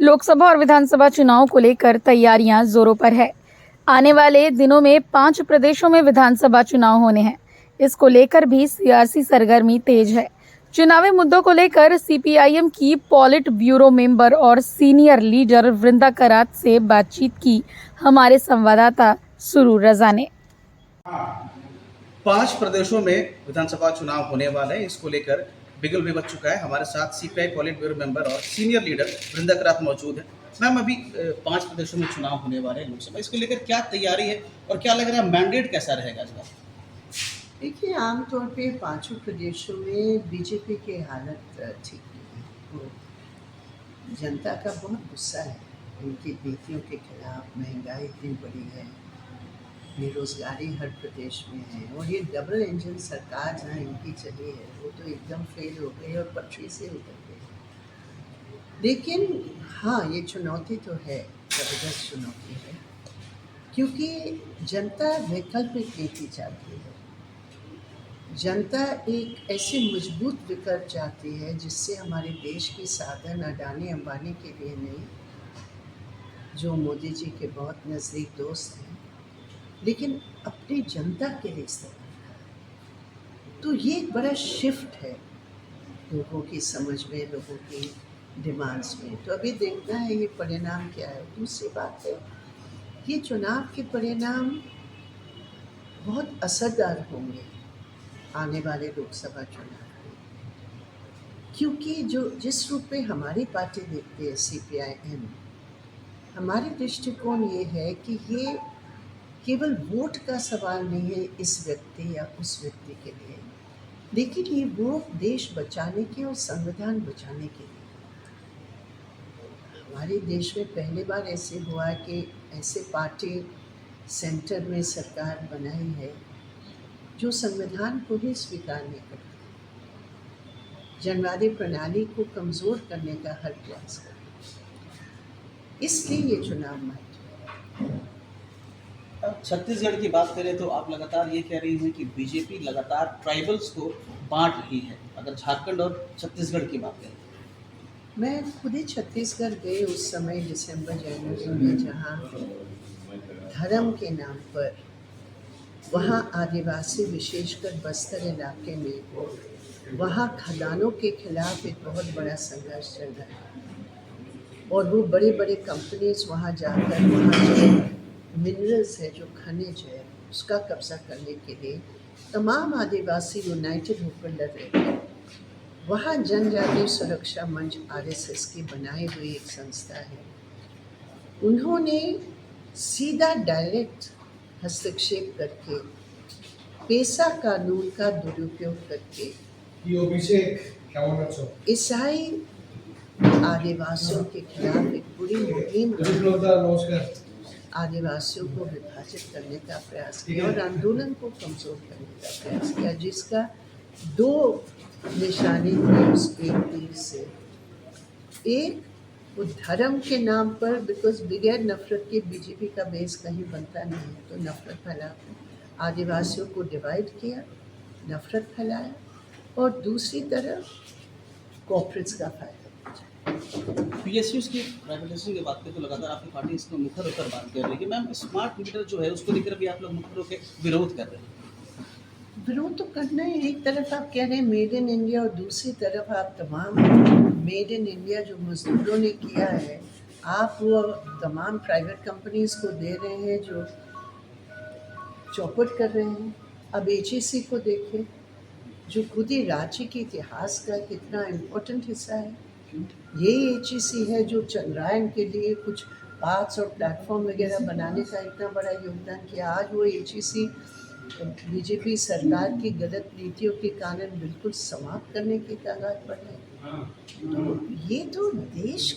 लोकसभा और विधानसभा चुनाव को लेकर तैयारियां जोरों पर है। आने वाले दिनों में 5 प्रदेशों में विधानसभा चुनाव होने हैं। इसको लेकर भी सियासी सरगर्मी तेज है। चुनावी मुद्दों को लेकर सीपीआईएम की पॉलिट ब्यूरो मेंबर और सीनियर लीडर वृंदा करात से बातचीत की हमारे संवाददाता सुरूर रजा ने। 5 प्रदेशों में विधानसभा चुनाव होने वाले हैं। इसको लेकर बिगुल भी बच चुका है। हमारे साथ सीपीआई पॉलिट ब्यूरो मेंबर और सीनियर लीडर वृंदा करात मौजूद है। मैम, अभी 5 प्रदेशों में चुनाव होने वाले हैं लोकसभा, इसको लेकर क्या तैयारी है और क्या लग रहा है मैंडेट कैसा रहेगा इसका? देखिए, आमतौर पे पांचों प्रदेशों में बीजेपी की हालत ठीक नहीं है। तो जनता का बहुत गुस्सा है उनकी नीतियों के खिलाफ। महंगाई इतनी बड़ी है, बेरोजगारी हर प्रदेश में है, और ये डबल इंजन सरकार जहाँ इनकी चली है वो तो एकदम फेल हो गई और पटरी से उतर गई। लेकिन हाँ, ये चुनौती तो है, जबरदस्त चुनौती है, क्योंकि जनता वैकल्पिक नीति चाहती है। जनता एक ऐसे मजबूत विकल्प चाहती है जिससे हमारे देश की साधन अडानी अंबानी के लिए नहीं, जो मोदी जी के बहुत नज़दीक दोस्त हैं, लेकिन अपनी जनता के लिए इस्तेमाल है। तो ये एक बड़ा शिफ्ट है लोगों की समझ में, लोगों की डिमांड्स में। तो अभी देखना है ये परिणाम क्या है। दूसरी बात है, ये चुनाव के परिणाम बहुत असरदार होंगे आने वाले लोकसभा चुनाव में, क्योंकि जिस रूप में हमारी पार्टी देखती है सीपीआईएम, हमारी दृष्टिकोण ये है कि ये केवल वोट का सवाल नहीं है इस व्यक्ति या उस व्यक्ति के लिए, लेकिन ये वोट देश बचाने के और संविधान बचाने के लिए। हमारे देश में पहली बार ऐसे हुआ कि ऐसे पार्टी सेंटर में सरकार बनाई है जो संविधान को ही स्वीकार नहीं करती, जनवादी प्रणाली को कमज़ोर करने का हर प्रयास करती। इसलिए ये चुनाव महत्व है। अब छत्तीसगढ़ की बात करें तो आप लगातार ये कह रही हैं कि बीजेपी लगातार ट्राइबल्स को बांट रही है। अगर झारखंड और छत्तीसगढ़ की बात करें, मैं खुद ही छत्तीसगढ़ गई उस समय दिसंबर जनवरी में, जहाँ धर्म के नाम पर वहाँ आदिवासी, विशेषकर बस्तर इलाके में, वहाँ खदानों के खिलाफ एक बहुत बड़ा संघर्ष चल रहा है, और वो बड़े बड़े कंपनीज वहाँ जाकर वहाँ जो मिनरल्स है, जो खनिज है, उसका कब्जा करने के लिए तमाम आदिवासी यूनाइटेड होकर लड़ रहे थे। वहाँ जनजातीय सुरक्षा मंच आरएसएस की बनाई हुई एक संस्था है, उन्होंने सीधा डायरेक्ट हस्तक्षेप करके, पेशा कानून का दुरुपयोग करके ईसाई आदिवासियों के खिलाफ एक बुरी मुहिम, आदिवासियों को विभाजित करने का प्रयास किया और आंदोलन को कमजोर करने का प्रयास किया, जिसका 2 निशाने थे उस एक तीर से। एक, वो धर्म के नाम पर, बिकॉज बगैर नफरत के बीजेपी का बेस कहीं बनता नहीं है, तो नफरत फैला, आदिवासियों को डिवाइड किया, नफरत फैलाया, और दूसरी तरफ कॉर्पोरेट्स का फायदा। पीएसयूज की प्राइवेटाइजेशन की बात करें तो लगातार आपकी पार्टी इसको मुखर होकर बात कर रही है कि मैम स्मार्ट मीटर जो है उसको लेकर भी आप लोग मुखर होकर विरोध कर रहे हैं। विरोध तो करना है। एक तरफ आप कह रहे हैं मेड इन इंडिया, और दूसरी तरफ आप तमाम मेड इन इंडिया जो मजदूरों ने किया है, आप वो तमाम प्राइवेट कंपनीज को दे रहे हैं जो चौपट कर रहे हैं। अब एचईसी को देखें, जो खुद ही राज्य के इतिहास का कितना इम्पोर्टेंट हिस्सा है। यही एचईसी है जो चंद्रयान के लिए कुछ पार्ट्स और प्लेटफॉर्म वगैरह बनाने का इतना बड़ा योगदान किया। आज वो एचईसी बीजेपी सरकार की गलत नीतियों के कारण बिल्कुल समाप्त करने की कगार पर है। तो ये तो देश,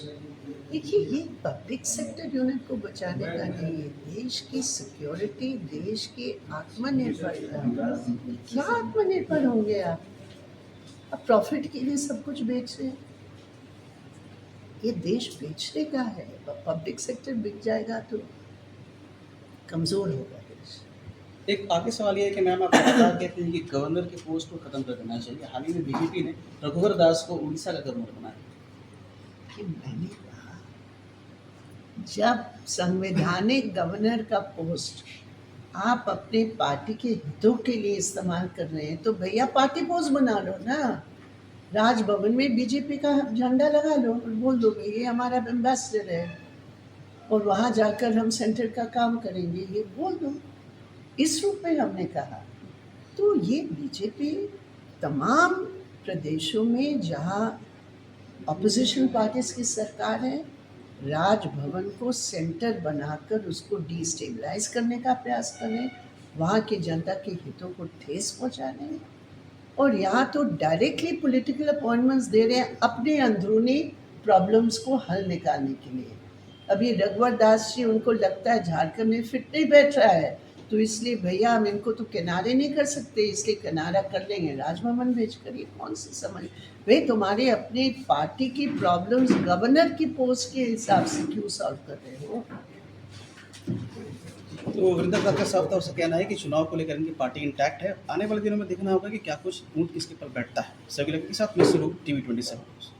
देखिए, ये पब्लिक सेक्टर यूनिट को बचाने का नहीं है, देश की सिक्योरिटी, देश की आत्मनिर्भरता। क्या आत्मनिर्भर होंगे आप? अब प्रॉफिट के लिए सब कुछ बेच रहे हैं। ये देश बेचने का है। पब्लिक सेक्टर बिक जाएगा तो कमज़ोर होगा देश। एक आगे सवाल ये है कि मैम आप लगातार कहते हैं कि गवर्नर की पोस्ट को खत्म कर देना चाहिए। हाल ही में बीजेपी ने रघुवर दास को उड़ीसा का गवर्नर बनाया। कि मैंने कहा जब संवैधानिक गवर्नर का पोस्ट आप अपने पार्टी के हितों के लिए इस्तेमाल कर रहे हैं तो भैया पार्टी पोस्ट बना लो ना। राजभवन में बीजेपी का झंडा लगा लो और बोल दो भाई ये हमारा एम्बेसडर है और वहाँ जाकर हम सेंटर का काम करेंगे, ये बोल दो। इस रूप में हमने कहा। तो ये बीजेपी तमाम प्रदेशों में जहाँ अपोजिशन पार्टीज की सरकार है, राजभवन को सेंटर बनाकर उसको डिस्टेबलाइज करने का प्रयास करें, वहाँ की जनता के हितों को ठेस पहुँचाने, और यहाँ तो डायरेक्टली पॉलिटिकल अपॉइंटमेंट्स दे रहे हैं अपने अंदरूनी प्रॉब्लम्स को हल निकालने के लिए। अभी रघुवर दास जी, उनको लगता है झारखंड में फिट नहीं बैठ रहा है तो इसलिए भैया हम इनको तो किनारे नहीं कर सकते, इसलिए किनारा कर लेंगे राजभवन भेज कर। ये कौन सी समझ भाई, तुम्हारे अपने पार्टी की प्रॉब्लम्स गवर्नर की पोस्ट के हिसाब से क्यों सॉल्व कर रहे हो? तो वृंदा का साफ तौर से कहना है कि चुनाव को लेकर इनकी पार्टी इंटैक्ट है। आने वाले दिनों में देखना होगा कि क्या कुछ ऊँट किसके पर बैठता है। सभी लोगों के साथ मैं शुरू TV 27।